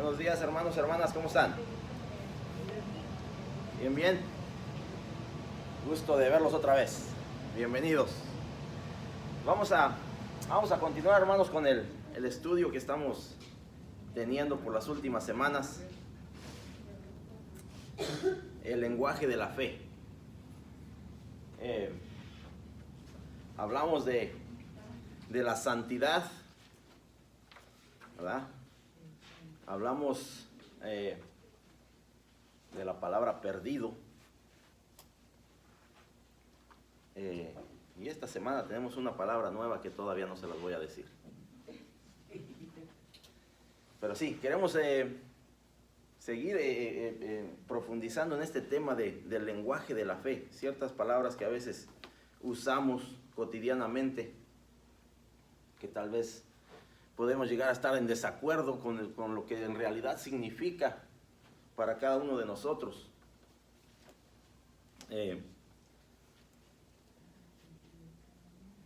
Buenos días, hermanos, hermanas, ¿cómo están? Bien, bien. Gusto de verlos otra vez. Bienvenidos. Vamos a continuar, hermanos, con el estudio que estamos teniendo por las últimas semanas. El lenguaje de la fe. Hablamos de la santidad, ¿verdad? Hablamos de la palabra perdido. Y esta semana tenemos una palabra nueva que todavía no se las voy a decir. Pero sí, queremos seguir profundizando en este tema del lenguaje de la fe. Ciertas palabras que a veces usamos cotidianamente, que tal vez podemos llegar a estar en desacuerdo con lo que en realidad significa para cada uno de nosotros.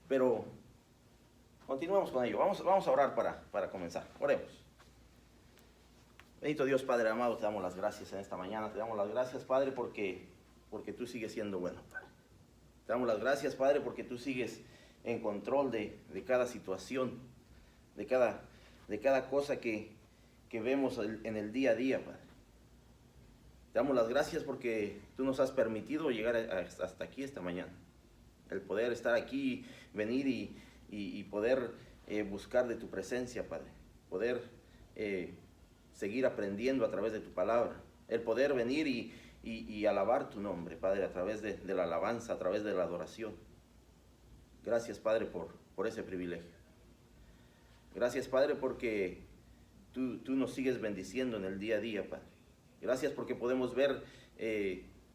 Pero continuamos con ello. Vamos a orar para comenzar. Oremos. Bendito Dios, Padre amado, te damos las gracias en esta mañana. Te damos las gracias, Padre, porque tú sigues siendo bueno, Padre. Te damos las gracias, Padre, porque tú sigues en control de cada situación, de cada cosa que vemos en el día a día, Padre. Te damos las gracias porque tú nos has permitido llegar hasta aquí esta mañana. El poder estar aquí, venir y poder buscar de tu presencia, Padre. Poder seguir aprendiendo a través de tu palabra. El poder venir y alabar tu nombre, Padre, a través de la alabanza, a través de la adoración. Gracias, Padre, por ese privilegio. Gracias, Padre, porque tú nos sigues bendiciendo en el día a día, Padre. Gracias porque podemos ver,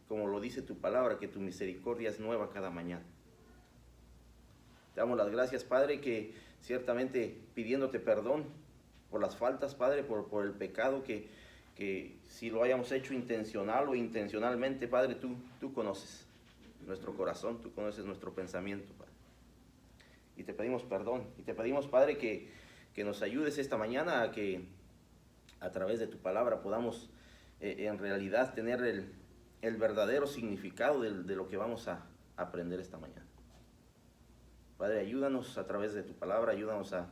como lo dice tu palabra, que tu misericordia es nueva cada mañana. Te damos las gracias, Padre, que ciertamente pidiéndote perdón por las faltas, Padre, por el pecado que si lo hayamos hecho intencional o intencionalmente, Padre, tú conoces nuestro corazón, tú conoces nuestro pensamiento, Padre. Y te pedimos perdón, y te pedimos, Padre, que nos ayudes esta mañana a que a través de tu palabra podamos en realidad tener el verdadero significado de lo que vamos a aprender esta mañana. Padre, ayúdanos a través de tu palabra, ayúdanos a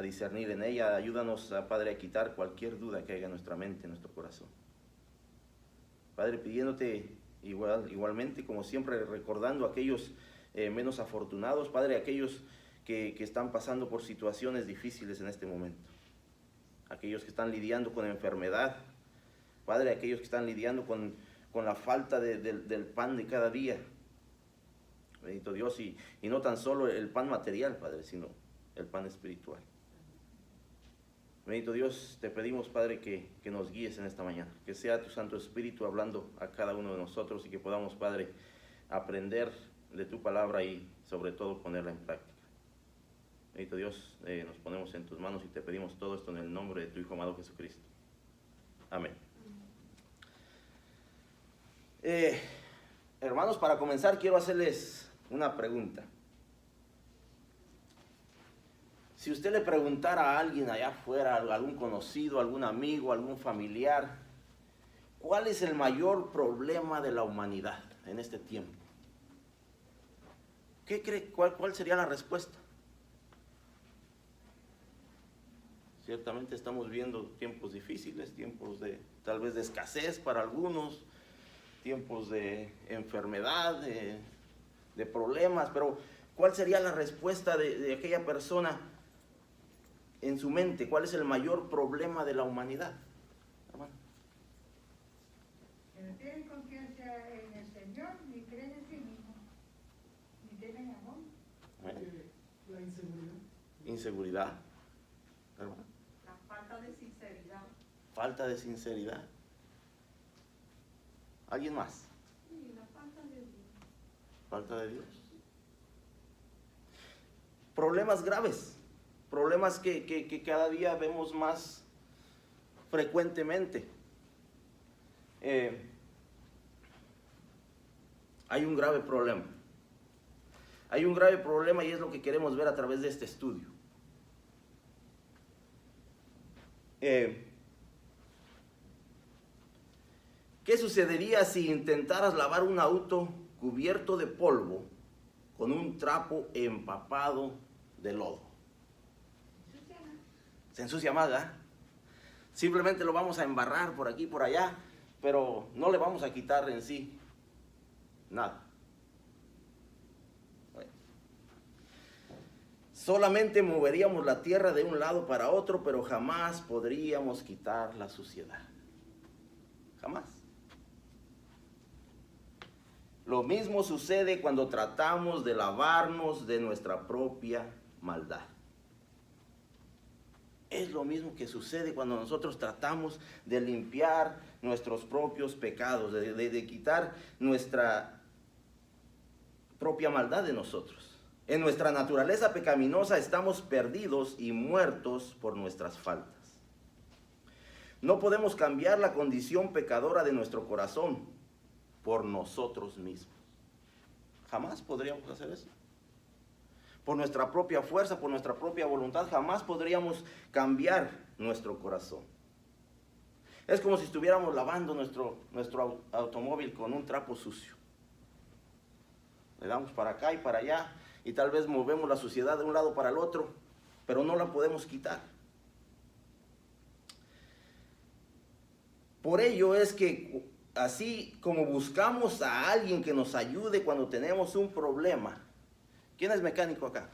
discernir en ella, ayúdanos, Padre, a quitar cualquier duda que haya en nuestra mente, en nuestro corazón. Padre, pidiéndote igualmente, como siempre, recordando a aquellos menos afortunados, Padre, aquellos que están pasando por situaciones difíciles en este momento. Aquellos que están lidiando con enfermedad, Padre, aquellos que están lidiando con la falta del pan de cada día. Bendito Dios, y no tan solo el pan material, Padre, sino el pan espiritual. Bendito Dios, te pedimos, Padre, que nos guíes en esta mañana, que sea tu Santo Espíritu hablando a cada uno de nosotros y que podamos, Padre, aprender de tu palabra y sobre todo ponerla en práctica. Bendito Dios, nos ponemos en tus manos y te pedimos todo esto en el nombre de tu Hijo amado Jesucristo. Amén. Hermanos, para comenzar quiero hacerles una pregunta. Si usted le preguntara a alguien allá afuera, a algún conocido, algún amigo, algún familiar, ¿cuál es el mayor problema de la humanidad en este tiempo? ¿Qué cree? ¿Cuál sería la respuesta? Ciertamente estamos viendo tiempos difíciles, tiempos tal vez de escasez para algunos, tiempos de enfermedad, de problemas, pero ¿cuál sería la respuesta de aquella persona en su mente? ¿Cuál es el mayor problema de la humanidad? Hermano. Que no tienen confianza en el Señor, ni creen en sí mismos, ni tienen amor. La inseguridad. Inseguridad. Hermano. La falta de sinceridad. Falta de sinceridad. ¿Alguien más? Sí, la falta de Dios. Falta de Dios. Problemas graves. Problemas que cada día vemos más frecuentemente. Hay un grave problema. Hay un grave problema y es lo que queremos ver a través de este estudio. sucedería si intentaras lavar un auto cubierto de polvo con un trapo empapado de lodo? Se ensucia más, ¿verdad? Simplemente lo vamos a embarrar por aquí, por allá, pero no le vamos a quitar en sí nada. Bueno. Solamente moveríamos la tierra de un lado para otro, pero jamás podríamos quitar la suciedad. Jamás. Lo mismo sucede cuando tratamos de lavarnos de nuestra propia maldad. Es lo mismo que sucede cuando nosotros tratamos de limpiar nuestros propios pecados, de quitar nuestra propia maldad de nosotros. En nuestra naturaleza pecaminosa estamos perdidos y muertos por nuestras faltas. No podemos cambiar la condición pecadora de nuestro corazón por nosotros mismos. Jamás podríamos hacer eso. Por nuestra propia fuerza, por nuestra propia voluntad, jamás podríamos cambiar nuestro corazón. Es como si estuviéramos lavando nuestro automóvil con un trapo sucio. Le damos para acá y para allá y tal vez movemos la suciedad de un lado para el otro, pero no la podemos quitar. Por ello es que así como buscamos a alguien que nos ayude cuando tenemos un problema. ¿Quién es mecánico acá?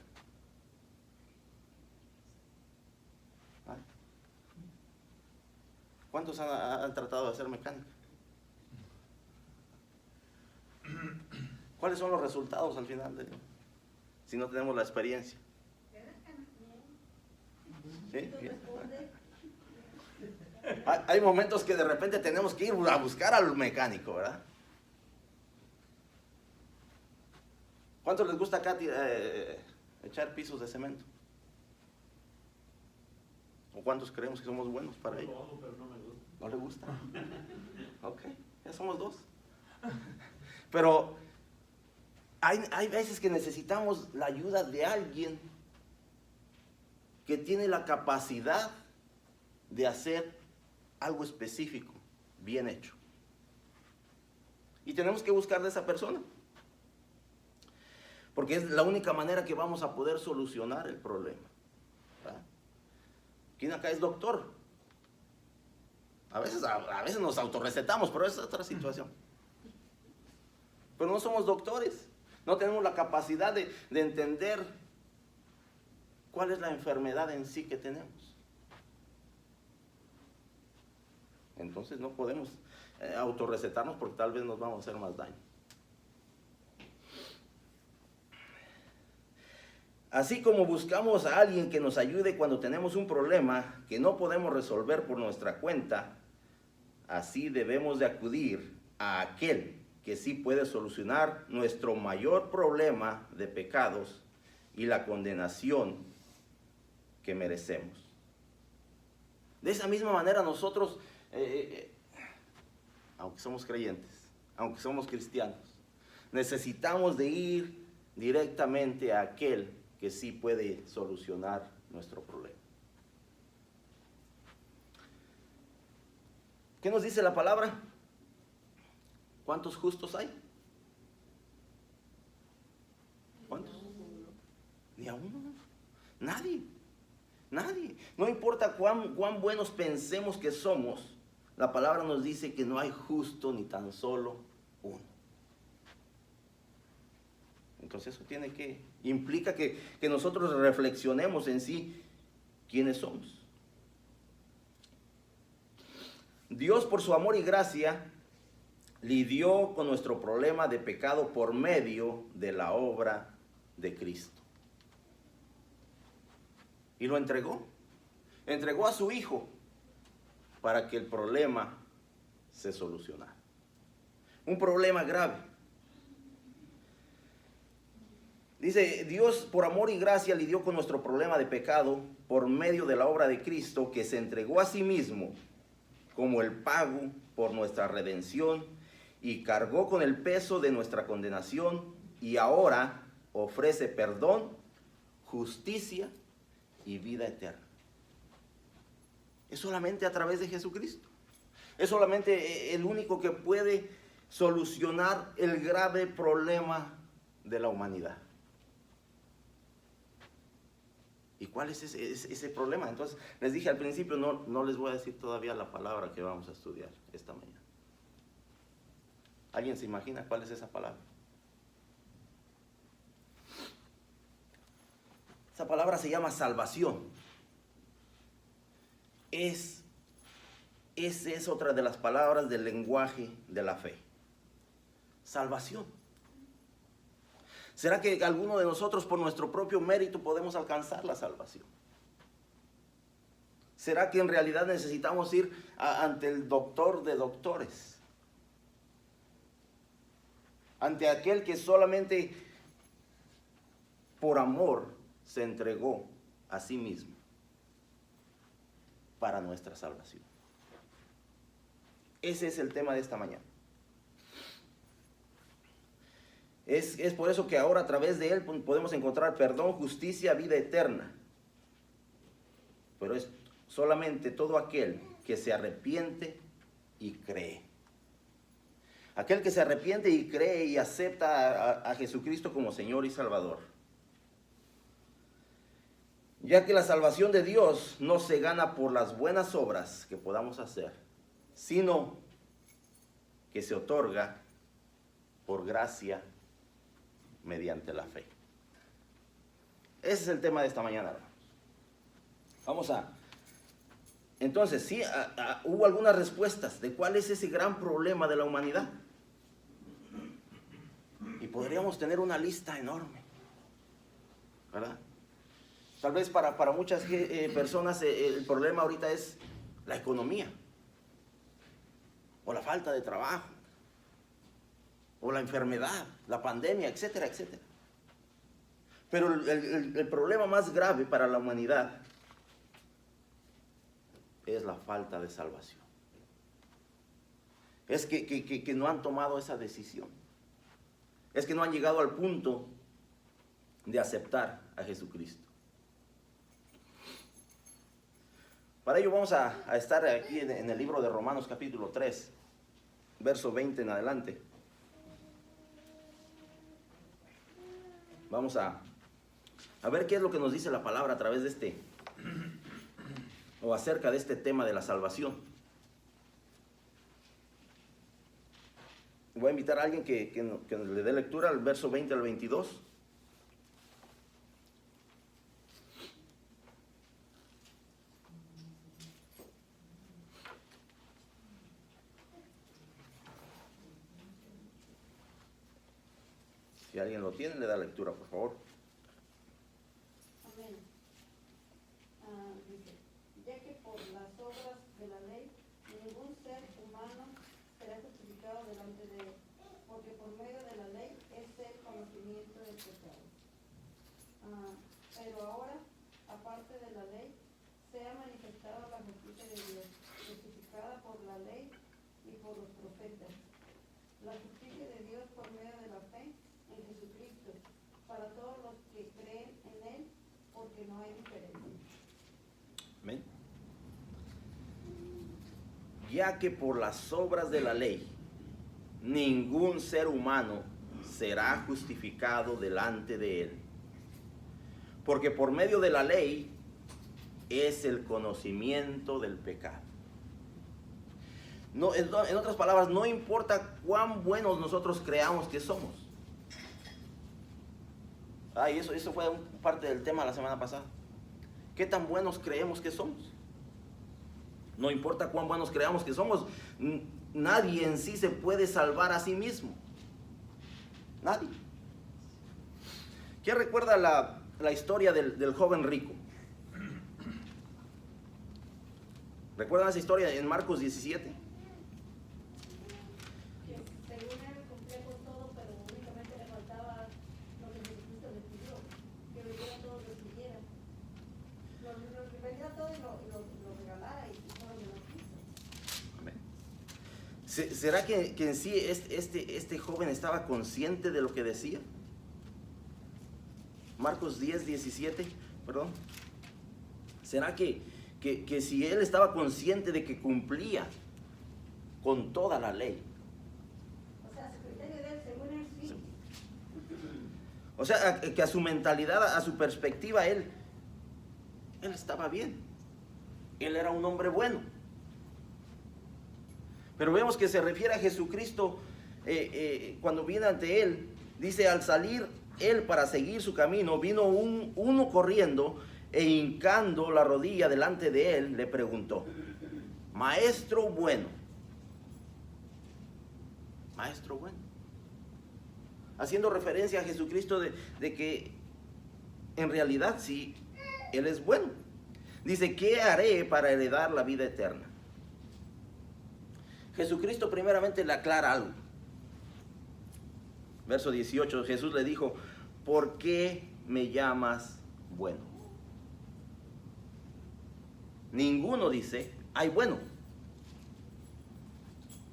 ¿Ah? ¿Cuántos han tratado de ser mecánicos? ¿Cuáles son los resultados al final si no tenemos la experiencia? ¿Sí? Hay momentos que de repente tenemos que ir a buscar al mecánico, ¿verdad? ¿Cuántos les gusta acá echar pisos de cemento? ¿O cuántos creemos que somos buenos para ello? Lo hago, pero no me gusta. ¿No le gusta? Ok, ya somos dos. Pero hay veces que necesitamos la ayuda de alguien que tiene la capacidad de hacer algo específico, bien hecho. Y tenemos que buscar de esa persona. Porque es la única manera que vamos a poder solucionar el problema. ¿Verdad? ¿Quién acá es doctor? A veces nos autorrecetamos, pero esa es otra situación. Pero no somos doctores. No tenemos la capacidad de entender cuál es la enfermedad en sí que tenemos. Entonces no podemos autorrecetarnos porque tal vez nos vamos a hacer más daño. Así como buscamos a alguien que nos ayude cuando tenemos un problema que no podemos resolver por nuestra cuenta, así debemos de acudir a aquel que sí puede solucionar nuestro mayor problema de pecados y la condenación que merecemos. De esa misma manera nosotros, aunque somos creyentes, aunque somos cristianos, necesitamos de ir directamente a aquel que sí puede solucionar nuestro problema. ¿Qué nos dice la palabra? ¿Cuántos justos hay? ¿Cuántos? Ni a uno. Nadie. Nadie. No importa cuán buenos pensemos que somos, la palabra nos dice que no hay justo ni tan solo uno. Entonces eso implica que nosotros reflexionemos en sí quiénes somos. Dios, por su amor y gracia, lidió con nuestro problema de pecado por medio de la obra de Cristo. Y lo entregó. Entregó a su Hijo para que el problema se solucionara. Un problema grave. Dice, Dios por amor y gracia lidió con nuestro problema de pecado por medio de la obra de Cristo, que se entregó a sí mismo como el pago por nuestra redención y cargó con el peso de nuestra condenación y ahora ofrece perdón, justicia y vida eterna. Es solamente a través de Jesucristo. Es solamente el único que puede solucionar el grave problema de la humanidad. ¿Y cuál es ese problema? Entonces, les dije al principio, no les voy a decir todavía la palabra que vamos a estudiar esta mañana. ¿Alguien se imagina cuál es esa palabra? Esa palabra se llama salvación. Esa es otra de las palabras del lenguaje de la fe. Salvación. ¿Será que alguno de nosotros por nuestro propio mérito podemos alcanzar la salvación? ¿Será que en realidad necesitamos ir ante el doctor de doctores? Ante aquel que solamente por amor se entregó a sí mismo para nuestra salvación. Ese es el tema de esta mañana. Es por eso que ahora a través de Él podemos encontrar perdón, justicia, vida eterna. Pero es solamente todo aquel que se arrepiente y cree. Aquel que se arrepiente y cree y acepta a Jesucristo como Señor y Salvador. Ya que la salvación de Dios no se gana por las buenas obras que podamos hacer, sino que se otorga por gracia mediante la fe. Ese es el tema de esta mañana, hermanos. Vamos entonces, sí, hubo algunas respuestas de cuál es ese gran problema de la humanidad. Y podríamos tener una lista enorme, ¿verdad? Tal vez para muchas personas el problema ahorita es la economía, o la falta de trabajo, o la enfermedad, la pandemia, etcétera, etcétera. Pero el problema más grave para la humanidad es la falta de salvación. Es que no han tomado esa decisión. Es que no han llegado al punto de aceptar a Jesucristo. Para ello vamos a estar aquí en el libro de Romanos capítulo 3, verso 20 en adelante. Vamos a ver qué es lo que nos dice la palabra a través de o acerca de este tema de la salvación. Voy a invitar a alguien que le dé lectura al verso 20 al 22. Si alguien lo tiene, le da lectura, por favor. Amén. Dice, ya que por las obras de la ley ningún ser humano será justificado delante de él, porque por medio de la ley es el conocimiento del pecado. Pero ahora, aparte de la ley, se ha manifestado la justicia de Dios, justificada por la ley y por los profetas. La justicia de Dios por medio de la fe en Jesucristo, para todos los que creen en Él, porque no hay diferencia. Amén. Ya que por las obras de la ley ningún ser humano será justificado delante de Él, porque por medio de la ley es el conocimiento del pecado. No, en otras palabras, no importa cuán buenos nosotros creamos que somos. Y eso fue parte del tema la semana pasada. ¿Qué tan buenos creemos que somos? No importa cuán buenos creamos que somos, nadie en sí se puede salvar a sí mismo. Nadie. ¿Quién recuerda la historia del joven rico? ¿Recuerdan esa historia en Marcos 17? Según él cumplía con todo, pero únicamente le faltaba lo que Jesucristo le pidió, que vendiera todo, lo siguiera. Lo vendiera todo y lo regalara y todo lo que no quiso. ¿Será que en sí este joven estaba consciente de lo que decía? Marcos 17, perdón. ¿Será que si él estaba consciente de que cumplía con toda la ley. O sea, su criterio de él, según él, sí. O sea, que a su mentalidad, a su perspectiva, él estaba bien. Él era un hombre bueno. Pero vemos que se refiere a Jesucristo cuando viene ante él. Dice, al salir él para seguir su camino, vino uno corriendo e hincando la rodilla delante de él, le preguntó, maestro bueno. Maestro bueno. Haciendo referencia a Jesucristo de que en realidad sí, Él es bueno. Dice, ¿qué haré para heredar la vida eterna? Jesucristo primeramente le aclara algo. Verso 18, Jesús le dijo, ¿por qué me llamas bueno? Ninguno dice, hay bueno,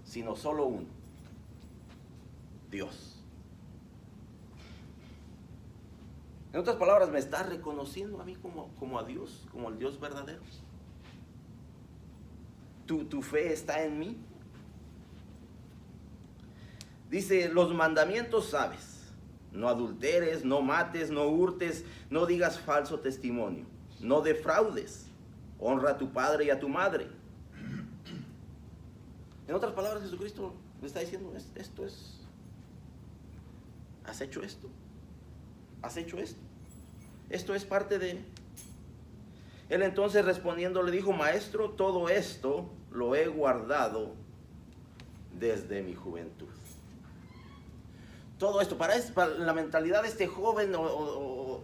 sino solo uno, Dios. En otras palabras, me está reconociendo a mí como a Dios, como el Dios verdadero. ¿Tu fe está en mí? Dice, los mandamientos sabes, no adulteres, no mates, no hurtes, no digas falso testimonio, no defraudes, honra a tu padre y a tu madre. En otras palabras, Jesucristo le está diciendo, esto es, has hecho esto. ¿Has hecho esto? Esto es parte de... Él entonces respondiendo le dijo, maestro, todo esto lo he guardado desde mi juventud. Todo esto, para la mentalidad de este joven, o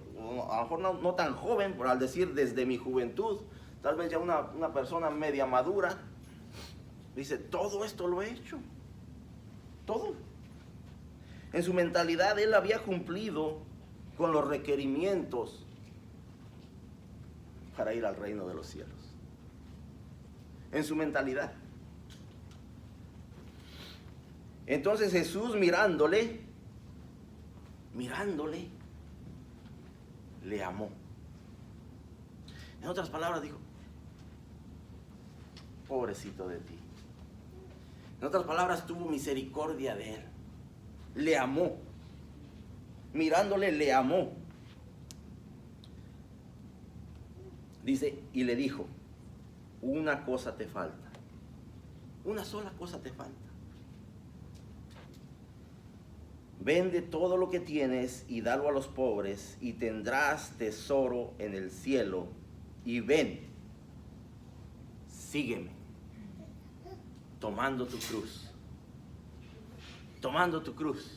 a lo mejor no tan joven, pero al decir desde mi juventud, tal vez ya una persona media madura, dice, todo esto lo he hecho. Todo. En su mentalidad él había cumplido con los requerimientos para ir al reino de los cielos. En su mentalidad. Entonces Jesús mirándole, le amó. En otras palabras dijo, pobrecito de ti. En otras palabras, tuvo misericordia de él. Le amó. Mirándole, le amó. Dice, y le dijo, una cosa te falta. Una sola cosa te falta. Vende todo lo que tienes y dalo a los pobres y tendrás tesoro en el cielo. Y ven, sígueme, tomando tu cruz. Tomando tu cruz.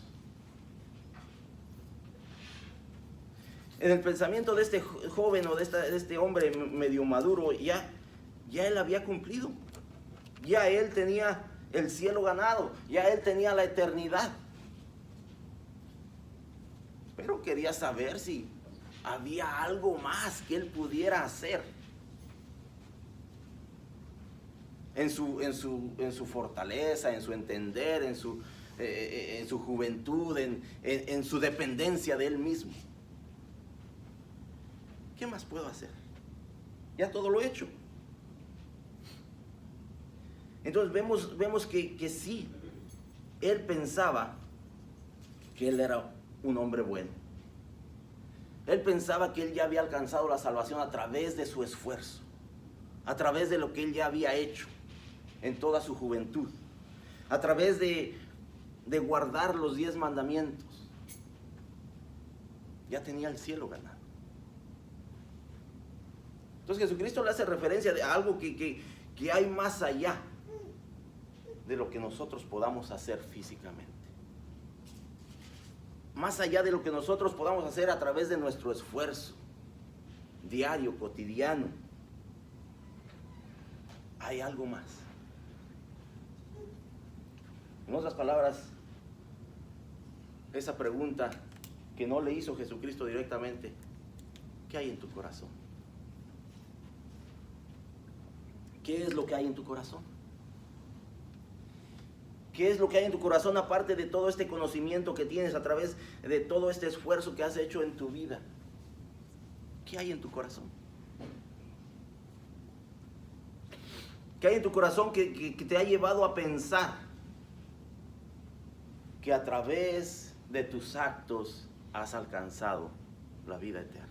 En el pensamiento de este joven o de este hombre medio maduro, ya él había cumplido. Ya él tenía el cielo ganado. Ya él tenía la eternidad. Pero quería saber si había algo más que él pudiera hacer. En su fortaleza, en su entender, en su juventud, en su dependencia de él mismo. ¿Qué más puedo hacer? Ya todo lo he hecho. Entonces vemos que sí, él pensaba que él era un hombre bueno. Él pensaba que él ya había alcanzado la salvación a través de su esfuerzo, a través de lo que él ya había hecho en toda su juventud, a través de guardar los 10 mandamientos. Ya tenía el cielo ganado. Entonces Jesucristo le hace referencia a algo que hay más allá de lo que nosotros podamos hacer físicamente. Más allá de lo que nosotros podamos hacer a través de nuestro esfuerzo diario, cotidiano. Hay algo más. En otras palabras, esa pregunta que no le hizo Jesucristo directamente, ¿qué hay en tu corazón? ¿Qué es lo que hay en tu corazón? ¿Qué es lo que hay en tu corazón aparte de todo este conocimiento que tienes a través de todo este esfuerzo que has hecho en tu vida? ¿Qué hay en tu corazón? ¿Qué hay en tu corazón que te ha llevado a pensar que a través de tus actos has alcanzado la vida eterna?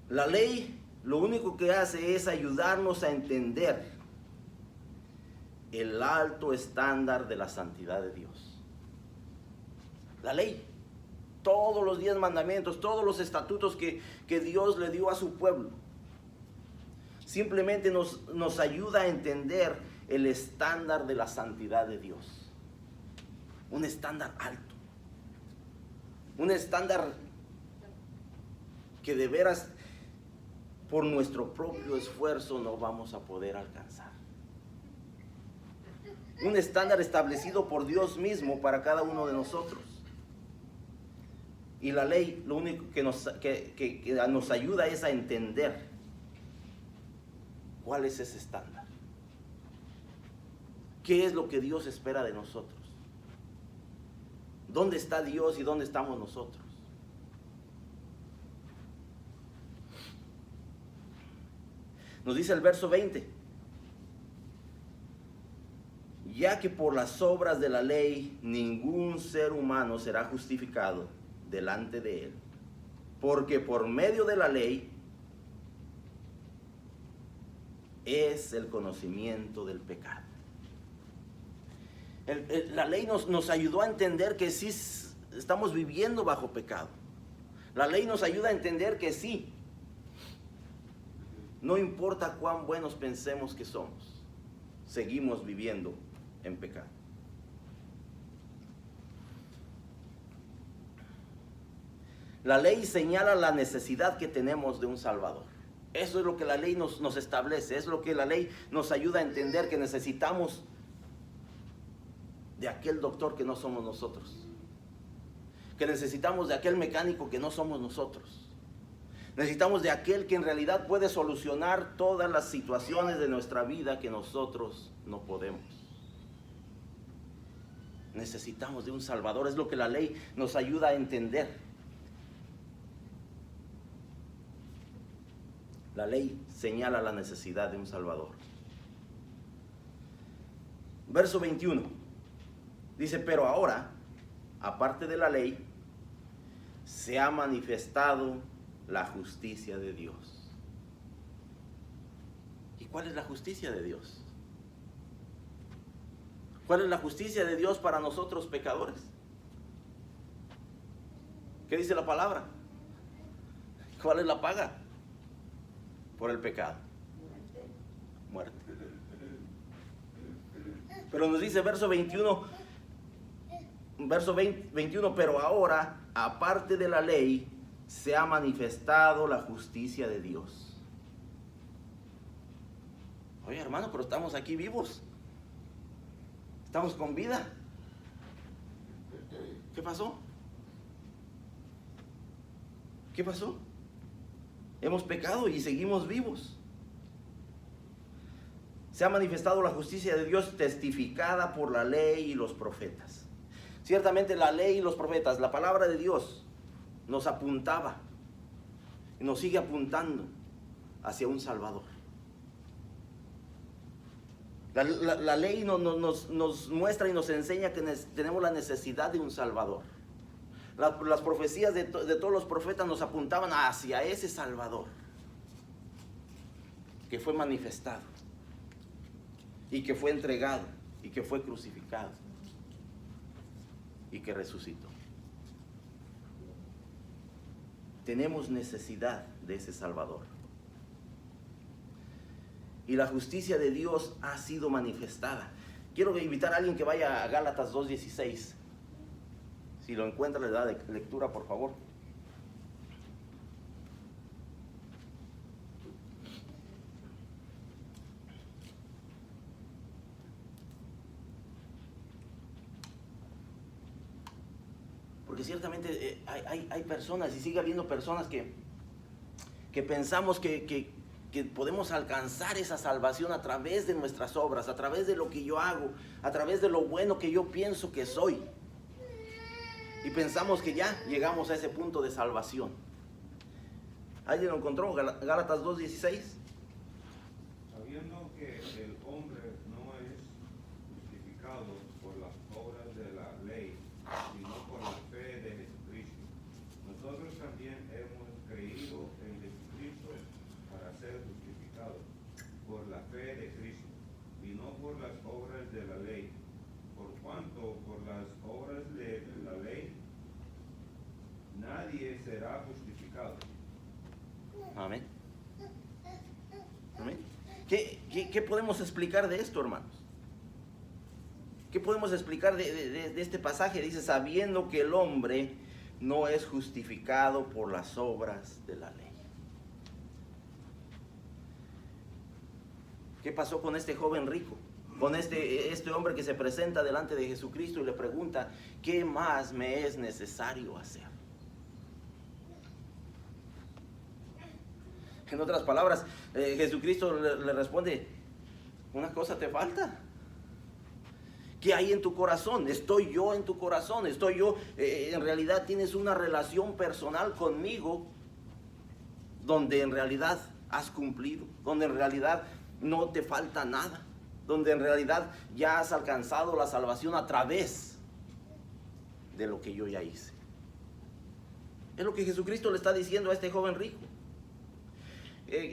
La ley lo único que hace es ayudarnos a entender el alto estándar de la santidad de Dios. La ley, todos los 10 mandamientos, todos los estatutos que Dios le dio a su pueblo, simplemente nos ayuda a entender el estándar de la santidad de Dios. Un estándar alto. Un estándar que de veras por nuestro propio esfuerzo no vamos a poder alcanzar. Un estándar establecido por Dios mismo para cada uno de nosotros. Y la ley lo único que nos ayuda es a entender cuál es ese estándar. ¿Qué es lo que Dios espera de nosotros? ¿Dónde está Dios y dónde estamos nosotros? Nos dice el verso 20. Ya que por las obras de la ley ningún ser humano será justificado delante de él, porque por medio de la ley es el conocimiento del pecado. La ley nos ayudó a entender que sí estamos viviendo bajo pecado. La ley nos ayuda a entender que sí, no importa cuán buenos pensemos que somos, seguimos viviendo en pecado. La ley señala la necesidad que tenemos de un Salvador. Eso es lo que la ley nos establece, es lo que la ley nos ayuda a entender, que necesitamos de aquel doctor que no somos nosotros, que necesitamos de aquel mecánico que no somos nosotros. Necesitamos de aquel que en realidad puede solucionar todas las situaciones de nuestra vida que nosotros no podemos. Necesitamos de un Salvador, es lo que la ley nos ayuda a entender. La ley señala la necesidad de un Salvador. Verso 21. Dice, pero ahora, aparte de la ley, se ha manifestado la justicia de Dios. ¿Y cuál es la justicia de Dios? ¿Cuál es la justicia de Dios para nosotros pecadores? ¿Qué dice la palabra? ¿Cuál es la paga por el pecado? Muerte. Pero nos dice verso 21, pero ahora, aparte de la ley, se ha manifestado la justicia de Dios. Oye, hermano, pero estamos aquí vivos. Estamos con vida. ¿Qué pasó? ¿Qué pasó? Hemos pecado y seguimos vivos. Se ha manifestado la justicia de Dios testificada por la ley y los profetas. Ciertamente la ley y los profetas, la palabra de Dios, nos apuntaba y nos sigue apuntando hacia un Salvador. La ley nos muestra y nos enseña que tenemos la necesidad de un Salvador. Las profecías de todos los profetas nos apuntaban hacia ese Salvador que fue manifestado y que fue entregado y que fue crucificado y que resucitó. Tenemos necesidad de ese Salvador. Y la justicia de Dios ha sido manifestada. Quiero invitar a alguien que vaya a Gálatas 2:16. Si lo encuentra, le da lectura, por favor. Porque ciertamente hay personas, y sigue habiendo personas que pensamos que podemos alcanzar esa salvación a través de nuestras obras, a través de lo que yo hago, a través de lo bueno que yo pienso que soy. Y pensamos que ya llegamos a ese punto de salvación. ¿Alguien lo encontró? Gálatas 2:16. Sabiendo que el hombre no es justificado por las obras de la ley, sino por la fe de Jesucristo. Nosotros también hemos creído en Jesucristo para ser justificados por la fe de Cristo, y no por las obras de la ley. Por cuanto por las obras de la ley nadie será justificado. Amén. Amén. ¿Qué podemos explicar de esto, hermanos? ¿Qué podemos explicar de este pasaje? Dice, sabiendo que el hombre no es justificado por las obras de la ley. ¿Qué pasó con este joven rico? Con este hombre que se presenta delante de Jesucristo y le pregunta, ¿qué más me es necesario hacer? En otras palabras, Jesucristo le responde, una cosa te falta. ¿Qué hay en tu corazón? Estoy yo en tu corazón, estoy yo, en realidad tienes una relación personal conmigo, donde en realidad has cumplido, donde en realidad no te falta nada, donde en realidad ya has alcanzado la salvación a través de lo que yo ya hice. Es lo que Jesucristo le está diciendo a este joven rico.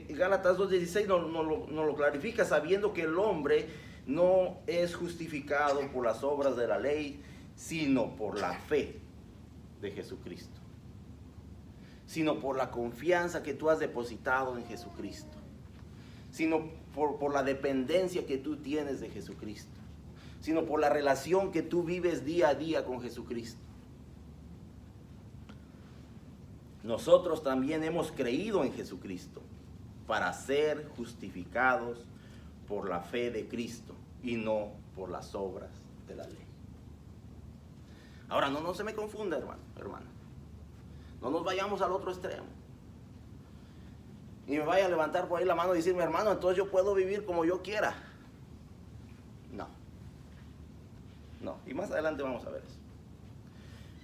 Gálatas 2:16 nos lo clarifica, sabiendo que el hombre no es justificado por las obras de la ley, sino por la fe de Jesucristo, sino por la confianza que tú has depositado en Jesucristo, sino por la dependencia que tú tienes de Jesucristo, sino por la relación que tú vives día a día con Jesucristo. Nosotros también hemos creído en Jesucristo para ser justificados por la fe de Cristo y no por las obras de la ley. Ahora, no se me confunda, hermano. No nos vayamos al otro extremo. Y me vaya a levantar por ahí la mano y decirme, hermano, entonces yo puedo vivir como yo quiera. No. Y más adelante vamos a ver eso.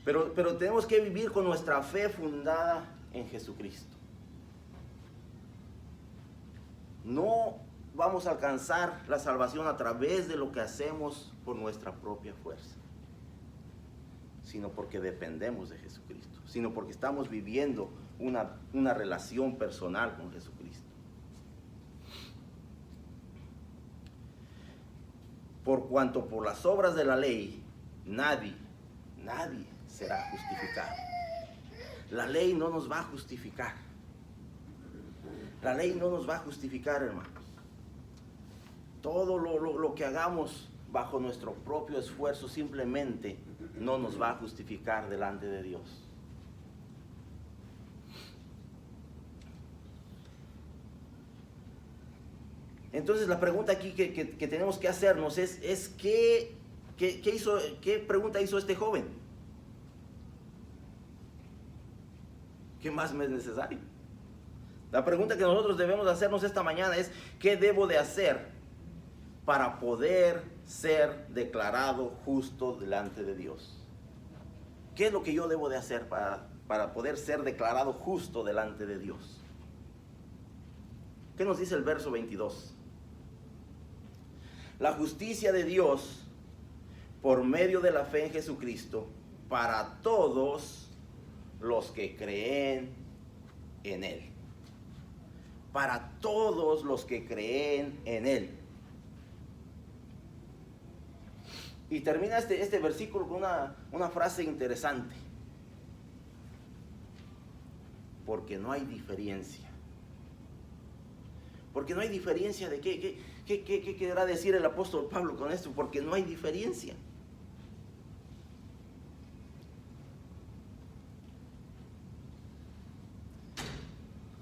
Pero tenemos que vivir con nuestra fe fundada en Jesucristo. No vamos a alcanzar la salvación a través de lo que hacemos por nuestra propia fuerza, sino porque dependemos de Jesucristo, sino porque estamos viviendo una relación personal con Jesucristo. Por cuanto por las obras de la ley nadie será justificado. La ley no nos va a justificar. La ley no nos va a justificar, hermanos. Todo lo que hagamos bajo nuestro propio esfuerzo simplemente no nos va a justificar delante de Dios. Entonces la pregunta aquí que tenemos que hacernos es ¿qué pregunta hizo este joven? ¿Qué más me es necesario? La pregunta que nosotros debemos hacernos esta mañana es ¿qué debo de hacer para poder ser declarado justo delante de Dios? ¿Qué es lo que yo debo de hacer para poder ser declarado justo delante de Dios? ¿Qué nos dice el verso 22? La justicia de Dios por medio de la fe en Jesucristo para todos los que creen en Él. Para todos los que creen en Él. Y termina este versículo con una frase interesante. Porque no hay diferencia. Porque no hay diferencia de qué querrá decir el apóstol Pablo con esto. Porque no hay diferencia.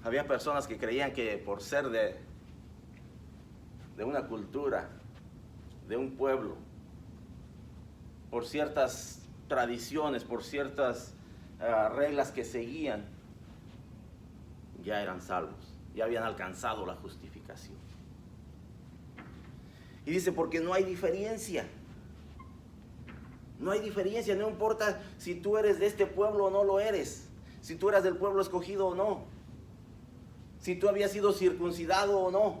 Había personas que creían que por ser de una cultura, de un pueblo, por ciertas tradiciones, por ciertas reglas que seguían, ya eran salvos, ya habían alcanzado la justificación. Y dice, porque no hay diferencia. No hay diferencia, no importa si tú eres de este pueblo o no lo eres, si tú eres del pueblo escogido o no. si tú habías sido circuncidado o no.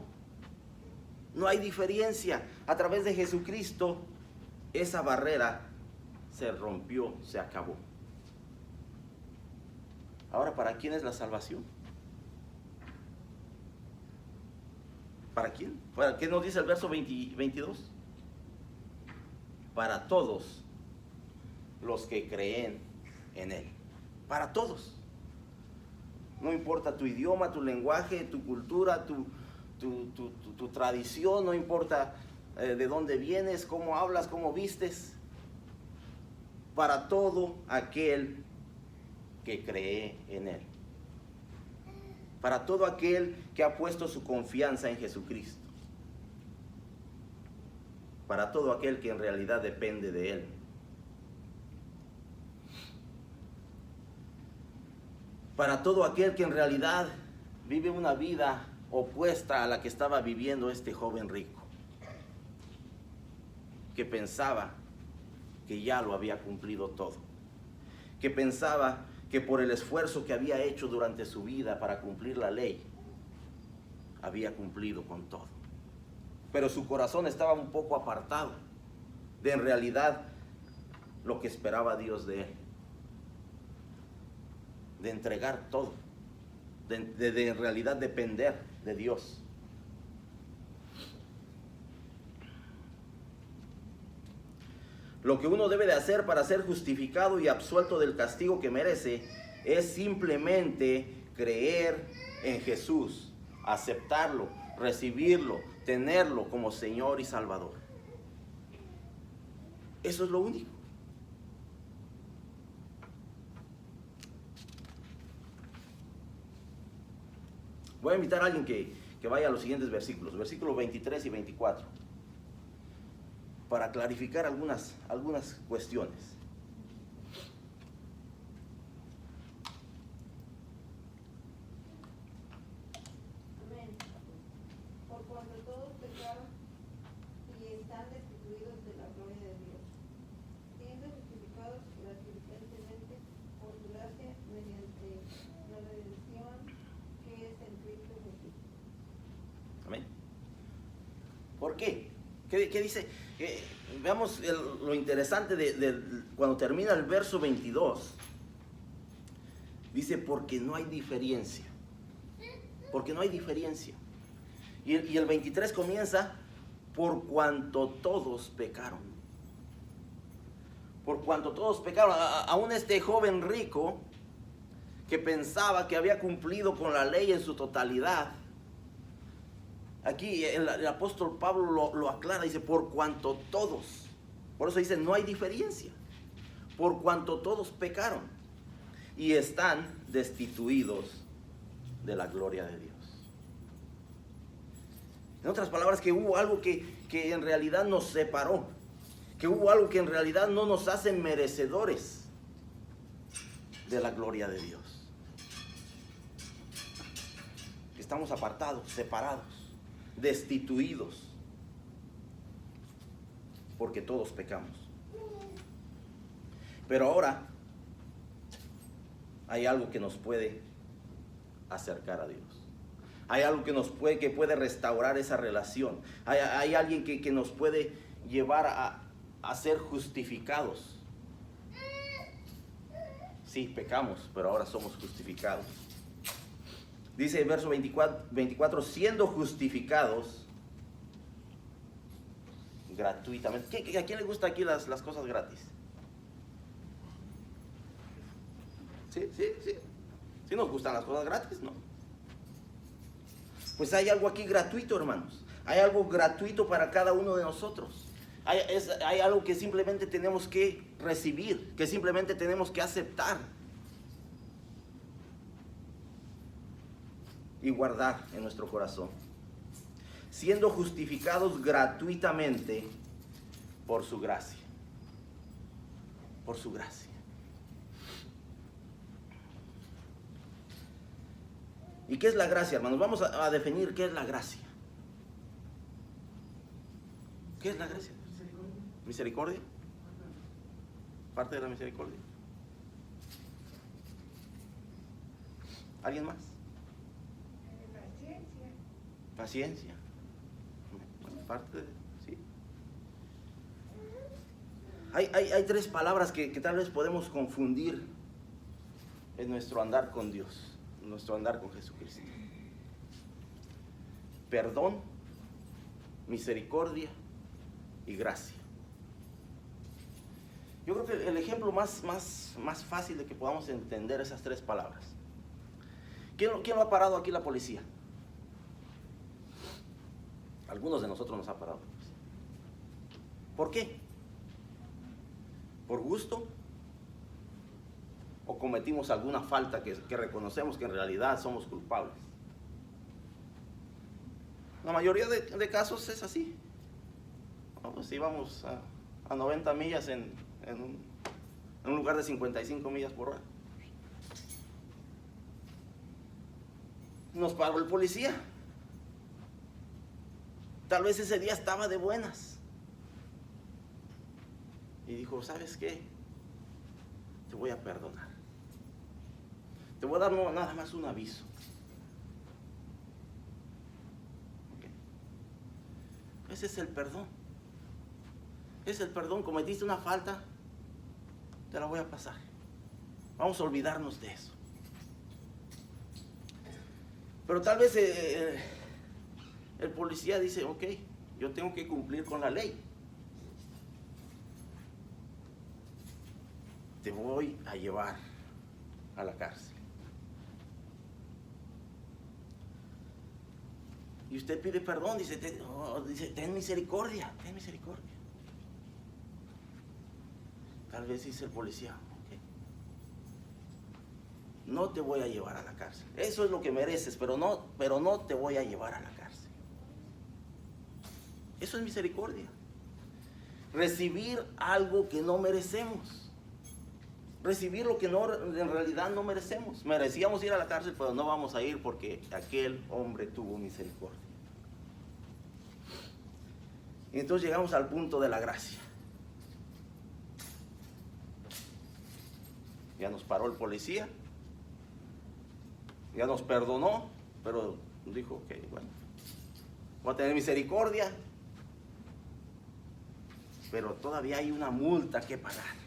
No hay diferencia. A través de Jesucristo, esa barrera se rompió, se acabó. Ahora, ¿para quién es la salvación? ¿Para quién? ¿Para qué nos dice el verso 22? Para todos los que creen en Él. Para todos. No importa tu idioma, tu lenguaje, tu cultura, tu tradición, no importa de dónde vienes, cómo hablas, cómo vistes. Para todo aquel que cree en Él. Para todo aquel que ha puesto su confianza en Jesucristo. Para todo aquel que en realidad depende de Él. Para todo aquel que en realidad vive una vida opuesta a la que estaba viviendo este joven rico, que pensaba que ya lo había cumplido todo, que pensaba que por el esfuerzo que había hecho durante su vida para cumplir la ley, había cumplido con todo. Pero su corazón estaba un poco apartado de en realidad lo que esperaba Dios de él, de entregar todo, de en realidad depender de Dios. Lo que uno debe de hacer para ser justificado y absuelto del castigo que merece es simplemente creer en Jesús, aceptarlo, recibirlo, tenerlo como Señor y Salvador. Eso es lo único. Voy a invitar a alguien que vaya a los siguientes versículos, versículos 23 y 24, para clarificar algunas cuestiones. Amén. Por cuanto todos pecaron y están destituidos de la gloria de Dios, siendo justificados gratuitamente por su gracia mediante la redención que es en Cristo Jesús. Amén. ¿Por qué? ¿Qué dice? Veamos lo interesante de cuando termina el verso 22. Dice, porque no hay diferencia. Porque no hay diferencia. Y el 23 comienza, por cuanto todos pecaron. Por cuanto todos pecaron. Aún este joven rico, que pensaba que había cumplido con la ley en su totalidad, aquí el apóstol Pablo lo aclara, dice, por cuanto todos. Por eso dice, no hay diferencia. Por cuanto todos pecaron y están destituidos de la gloria de Dios. En otras palabras, que hubo algo que en realidad nos separó. Que hubo algo que en realidad no nos hace merecedores de la gloria de Dios. Estamos apartados, separados, destituidos, porque todos pecamos. Pero ahora hay algo que nos puede acercar a Dios. Hay algo que puede restaurar esa relación. Hay alguien que nos puede llevar a ser justificados. Sí, pecamos, pero ahora somos justificados. Dice el verso 24, siendo justificados gratuitamente. ¿A quién le gusta aquí las cosas gratis? Sí. Sí nos gustan las cosas gratis, ¿no? Pues hay algo aquí gratuito, hermanos. Hay algo gratuito para cada uno de nosotros. Hay algo que simplemente tenemos que recibir, que simplemente tenemos que aceptar y guardar en nuestro corazón. Siendo justificados gratuitamente por su gracia. Por su gracia. ¿Y qué es la gracia, hermanos? Vamos a definir qué es la gracia. ¿Qué es la gracia? Misericordia. Parte de la misericordia. ¿Alguien más? La paciencia. Parte de, ¿sí? Hay tres palabras que tal vez podemos confundir en nuestro andar con Dios, en nuestro andar con Jesucristo. Perdón, misericordia y gracia. Yo creo que el ejemplo más fácil de que podamos entender esas tres palabras. ¿Quién lo ha parado aquí? La policía. Algunos de nosotros nos ha parado. ¿Por qué? ¿Por gusto? ¿O cometimos alguna falta que reconocemos que en realidad somos culpables? La mayoría de casos es así. Pues si vamos a 90 millas en un lugar de 55 millas por hora. Nos paró el policía. Tal vez ese día estaba de buenas. Y dijo, ¿sabes qué? Te voy a perdonar. Te voy a dar nada más un aviso. ¿Okay? Ese es el perdón. Es el perdón. Cometiste una falta, te la voy a pasar. Vamos a olvidarnos de eso. Pero tal vez el policía dice, ok, yo tengo que cumplir con la ley. Te voy a llevar a la cárcel. Y usted pide perdón, dice, ten misericordia, ten misericordia. Tal vez dice el policía, ok, no te voy a llevar a la cárcel. Eso es lo que mereces, pero no te voy a llevar a la cárcel. Eso es misericordia. Recibir algo que no merecemos. Recibir lo que en realidad no merecemos. Merecíamos ir a la cárcel, pero no vamos a ir porque aquel hombre tuvo misericordia. Y entonces llegamos al punto de la gracia. Ya nos paró el policía. Ya nos perdonó, pero dijo, ok, bueno, voy a tener misericordia. Pero todavía hay una multa que pagar.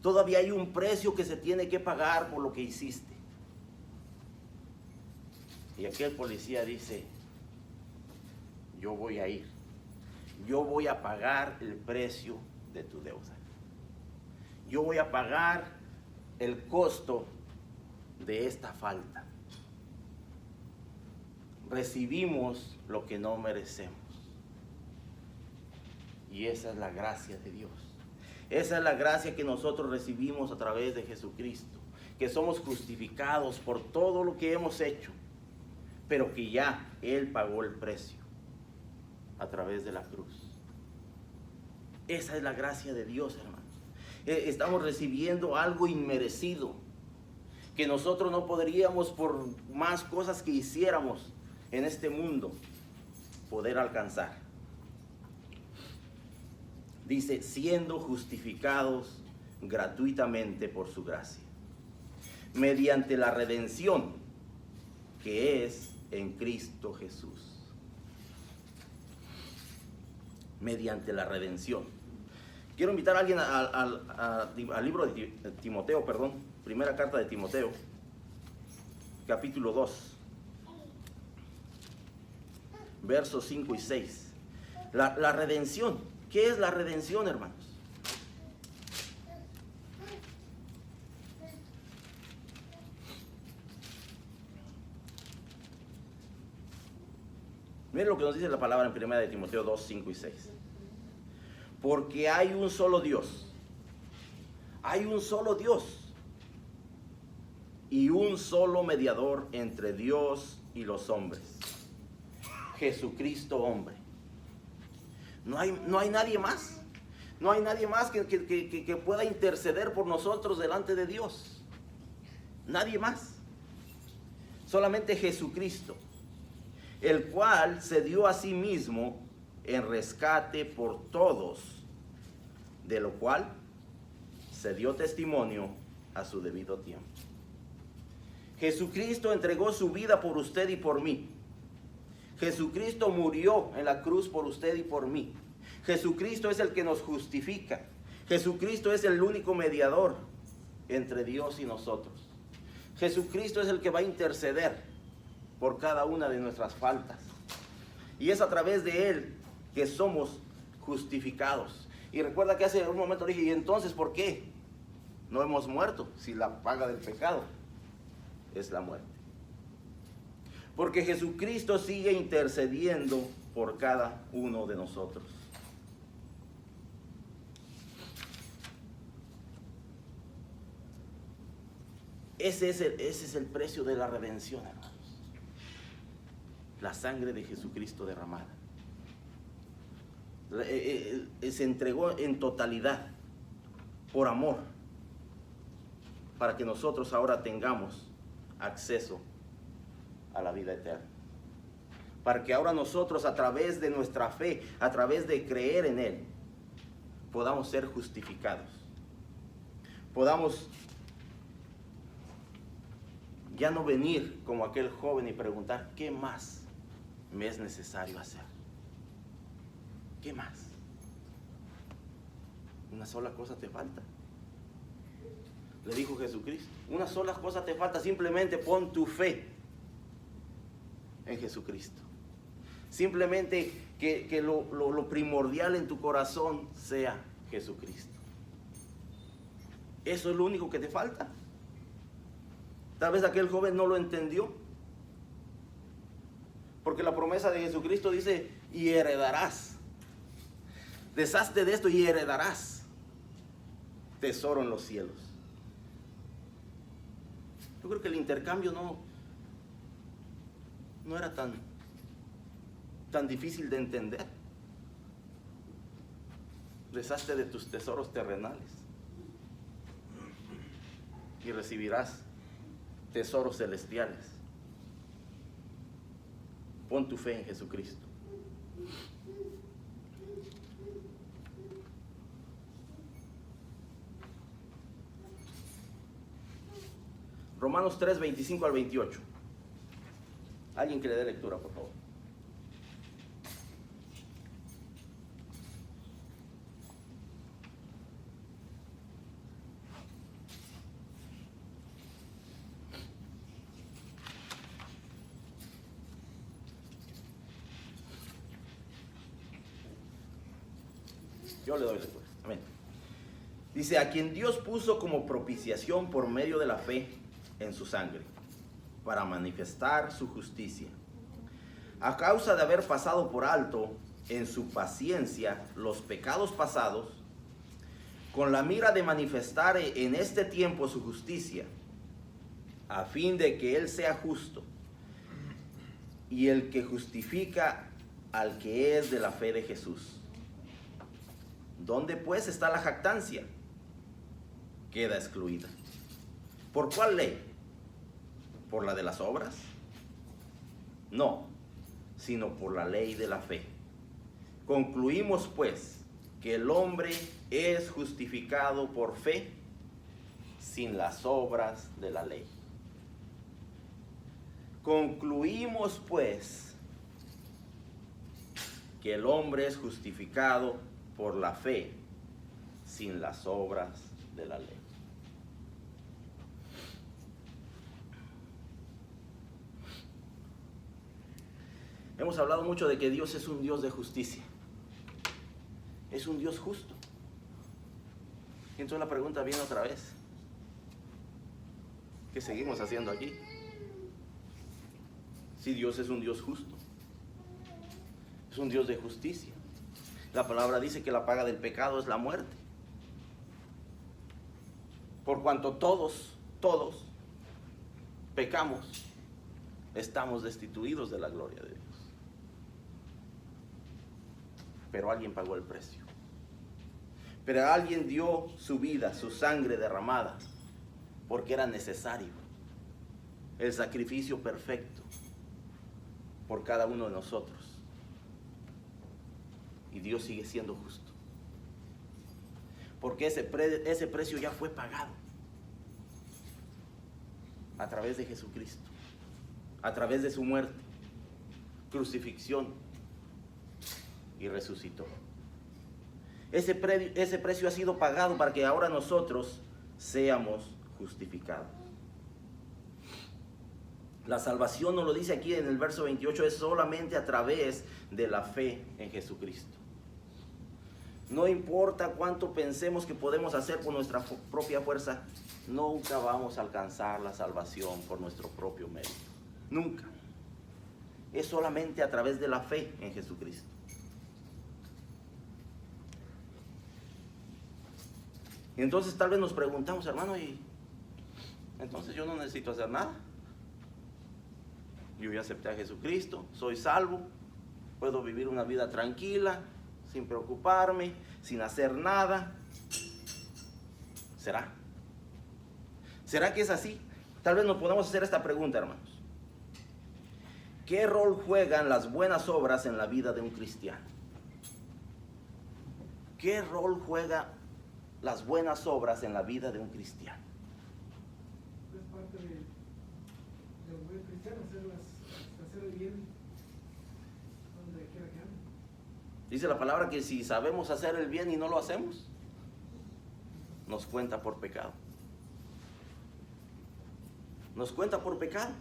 Todavía hay un precio que se tiene que pagar por lo que hiciste. Y aquel policía dice, yo voy a ir. Yo voy a pagar el precio de tu deuda. Yo voy a pagar el costo de esta falta. Recibimos lo que no merecemos. Y esa es la gracia de Dios. Esa es la gracia que nosotros recibimos a través de Jesucristo. Que somos justificados por todo lo que hemos hecho. Pero que ya Él pagó el precio a través de la cruz. Esa es la gracia de Dios, hermanos. Estamos recibiendo algo inmerecido. Que nosotros no podríamos, por más cosas que hiciéramos en este mundo, poder alcanzar. Dice, siendo justificados gratuitamente por su gracia, mediante la redención que es en Cristo Jesús. Mediante la redención. Quiero invitar a alguien al libro de Timoteo, primera carta de Timoteo, capítulo 2, versos 5 y 6. La redención. ¿Qué es la redención, hermanos? Miren lo que nos dice la palabra en 1 de Timoteo 2, 5 y 6. Porque hay un solo Dios. Hay un solo Dios. Y un solo mediador entre Dios y los hombres. Jesucristo hombre. No hay nadie más. No hay nadie más que pueda interceder por nosotros delante de Dios. Nadie más. Solamente Jesucristo. El cual se dio a sí mismo en rescate por todos. De lo cual se dio testimonio a su debido tiempo. Jesucristo entregó su vida por usted y por mí. Jesucristo murió en la cruz por usted y por mí. Jesucristo es el que nos justifica. Jesucristo es el único mediador entre Dios y nosotros. Jesucristo es el que va a interceder por cada una de nuestras faltas. Y es a través de Él que somos justificados. Y recuerda que hace un momento dije, ¿y entonces por qué no hemos muerto? Si la paga del pecado es la muerte. Porque Jesucristo sigue intercediendo por cada uno de nosotros. Ese es el precio de la redención, hermanos. La sangre de Jesucristo derramada. Se entregó en totalidad, por amor, para que nosotros ahora tengamos acceso a la vida eterna. Para que ahora nosotros, a través de nuestra fe, a través de creer en Él, podamos ser justificados. Podamos ya no venir como aquel joven y preguntar, ¿qué más me es necesario hacer? ¿Qué más? Una sola cosa te falta. Le dijo Jesucristo, una sola cosa te falta, simplemente pon tu fe en Jesucristo. Simplemente que lo primordial en tu corazón sea Jesucristo. Eso es lo único que te falta. Tal vez aquel joven no lo entendió. Porque la promesa de Jesucristo dice, y heredarás. Deshazte de esto y heredarás tesoro en los cielos. Yo creo que el intercambio no era tan difícil de entender. Deshazte de tus tesoros terrenales y recibirás tesoros celestiales. Pon tu fe en Jesucristo. Romanos 3, 25 al 28. Alguien que le dé lectura, por favor. Yo le doy lectura. Amén. Dice, a quien Dios puso como propiciación por medio de la fe en su sangre, para manifestar su justicia, a causa de haber pasado por alto en su paciencia los pecados pasados, con la mira de manifestar en este tiempo su justicia, a fin de que Él sea justo y el que justifica al que es de la fe de Jesús. ¿Dónde pues está la jactancia? Queda excluida. ¿Por cuál ley? ¿Por la de las obras? No, sino por la ley de la fe. Concluimos pues que el hombre es justificado por fe sin las obras de la ley. Concluimos pues que el hombre es justificado por la fe sin las obras de la ley. Hemos hablado mucho de que Dios es un Dios de justicia. Es un Dios justo. Y entonces la pregunta viene otra vez. ¿Qué seguimos haciendo aquí? Si Dios es un Dios justo. Es un Dios de justicia. La palabra dice que la paga del pecado es la muerte. Por cuanto todos pecamos, estamos destituidos de la gloria de Dios. Pero alguien pagó el precio. Pero alguien dio su vida, su sangre derramada, porque era necesario. El sacrificio perfecto por cada uno de nosotros. Y Dios sigue siendo justo. Porque ese precio ya fue pagado. A través de Jesucristo. A través de su muerte. crucifixión y resucitó. Ese precio ha sido pagado para que ahora nosotros seamos justificados. La salvación, nos lo dice aquí en el verso 28, es solamente a través de la fe en Jesucristo. No importa cuánto pensemos que podemos hacer por nuestra propia fuerza, nunca vamos a alcanzar la salvación por nuestro propio mérito. Nunca. Es solamente a través de la fe en Jesucristo. Y entonces tal vez nos preguntamos, hermano, y entonces yo no necesito hacer nada. Yo ya acepté a Jesucristo, soy salvo, puedo vivir una vida tranquila, sin preocuparme, sin hacer nada. ¿Será? ¿Será que es así? Tal vez nos podamos hacer esta pregunta, hermanos. ¿Qué rol juegan las buenas obras en la vida de un cristiano? ¿Qué rol juegan las buenas obras en la vida de un cristiano? Es parte de un buen cristiano, hacer el bien donde quiera que ande. Dice la palabra que si sabemos hacer el bien y no lo hacemos, nos cuenta por pecado. Nos cuenta por pecado.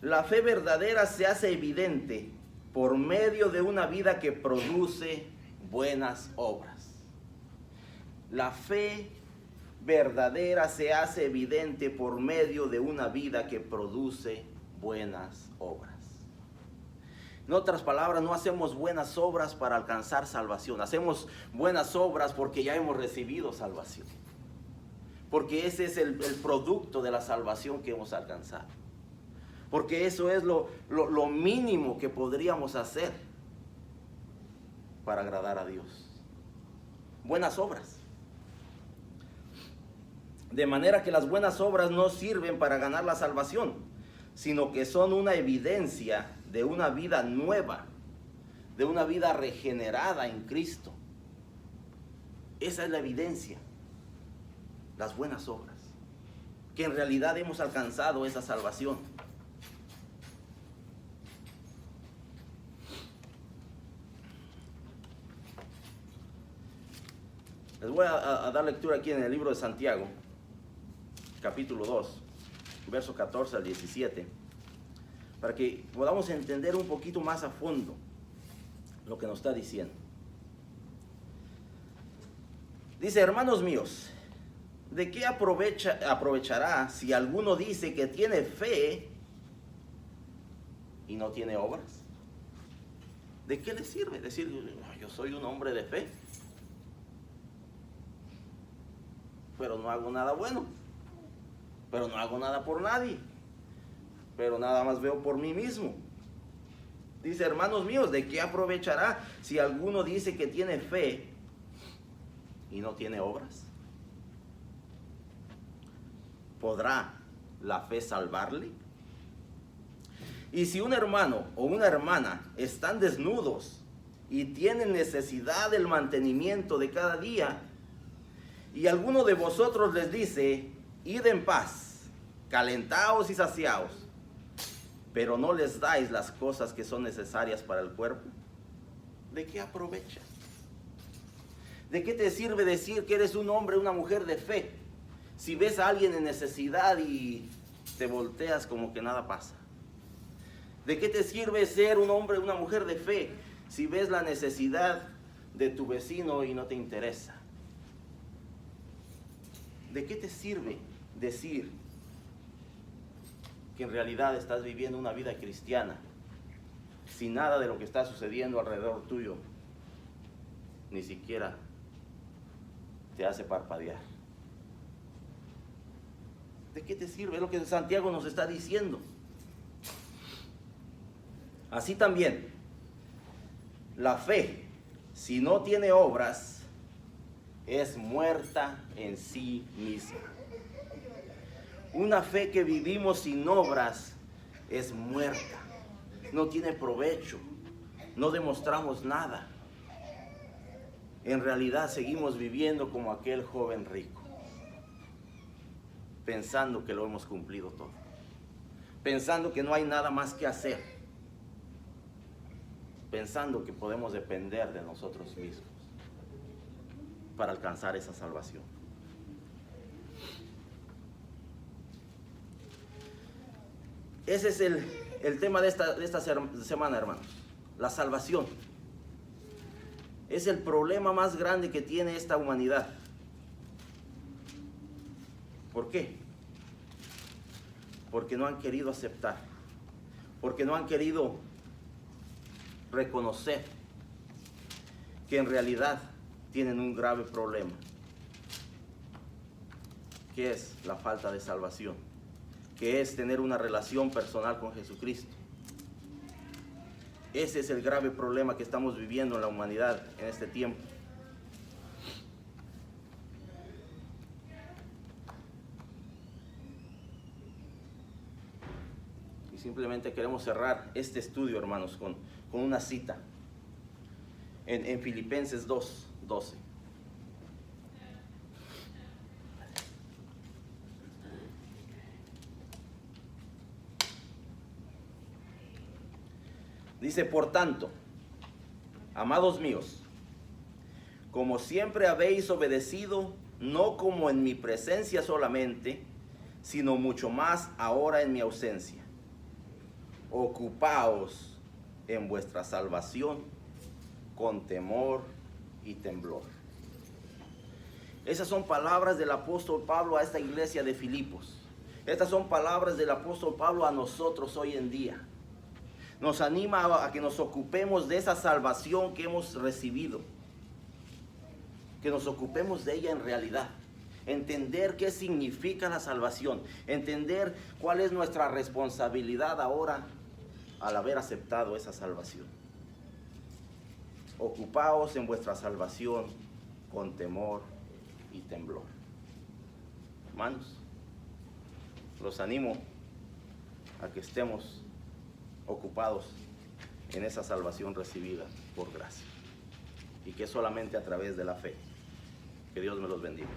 La fe verdadera se hace evidente por medio de una vida que produce buenas obras. La fe verdadera se hace evidente por medio de una vida que produce buenas obras. En otras palabras, no hacemos buenas obras para alcanzar salvación. Hacemos buenas obras porque ya hemos recibido salvación. Porque ese es el producto de la salvación que hemos alcanzado. Porque eso es lo mínimo que podríamos hacer para agradar a Dios. Buenas obras. De manera que las buenas obras no sirven para ganar la salvación, sino que son una evidencia de una vida nueva, de una vida regenerada en Cristo. Esa es la evidencia, las buenas obras, que en realidad hemos alcanzado esa salvación. Les voy a dar lectura aquí en el libro de Santiago, capítulo 2, verso 14 al 17, para que podamos entender un poquito más a fondo lo que nos está diciendo. Dice: hermanos míos, ¿de qué aprovechará si alguno dice que tiene fe y no tiene obras? ¿De qué le sirve decir yo soy un hombre de fe, pero no hago nada bueno, pero no hago nada por nadie, pero nada más veo por mí mismo? Dice: hermanos míos, ¿de qué aprovechará si alguno dice que tiene fe y no tiene obras? ¿Podrá la fe salvarle? Y si un hermano o una hermana están desnudos y tienen necesidad del mantenimiento de cada día, y alguno de vosotros les dice: id en paz, calentaos y saciaos, pero no les dais las cosas que son necesarias para el cuerpo, ¿de qué aprovecha? ¿De qué te sirve decir que eres un hombre o una mujer de fe si ves a alguien en necesidad y te volteas como que nada pasa? ¿De qué te sirve ser un hombre o una mujer de fe si ves la necesidad de tu vecino y no te interesa? ¿De qué te sirve decir que en realidad estás viviendo una vida cristiana si nada de lo que está sucediendo alrededor tuyo ni siquiera te hace parpadear? ¿De qué te sirve? Es lo que Santiago nos está diciendo. Así también, la fe, si no tiene obras, es muerta en sí misma. Una fe que vivimos sin obras es muerta, no tiene provecho, no demostramos nada. En realidad seguimos viviendo como aquel joven rico, pensando que lo hemos cumplido todo, pensando que no hay nada más que hacer. pensando que podemos depender de nosotros mismos para alcanzar esa salvación. Ese es el tema de esta semana, hermanos. La salvación. Es el problema más grande que tiene esta humanidad. ¿Por qué? Porque no han querido aceptar. Porque no han querido reconocer que en realidad tienen un grave problema, que es la falta de salvación, que es tener una relación personal con Jesucristo. Ese es el grave problema que estamos viviendo en la humanidad en este tiempo. Y simplemente queremos cerrar este estudio, hermanos, con una cita en Filipenses 2:12. Dice: por tanto, amados míos, como siempre habéis obedecido, no como en mi presencia solamente, sino mucho más ahora en mi ausencia, ocupaos en vuestra salvación con temor y temblor. Esas son palabras del apóstol Pablo a esta iglesia de Filipos. Estas son palabras del apóstol Pablo a nosotros hoy en día. Nos anima a que nos ocupemos de esa salvación que hemos recibido, que nos ocupemos de ella en realidad, entender qué significa la salvación, entender cuál es nuestra responsabilidad ahora al haber aceptado esa salvación. Ocupaos en vuestra salvación con temor y temblor. Hermanos, los animo a que estemos ocupados en esa salvación recibida por gracia, y que solamente a través de la fe. Que Dios me los bendiga.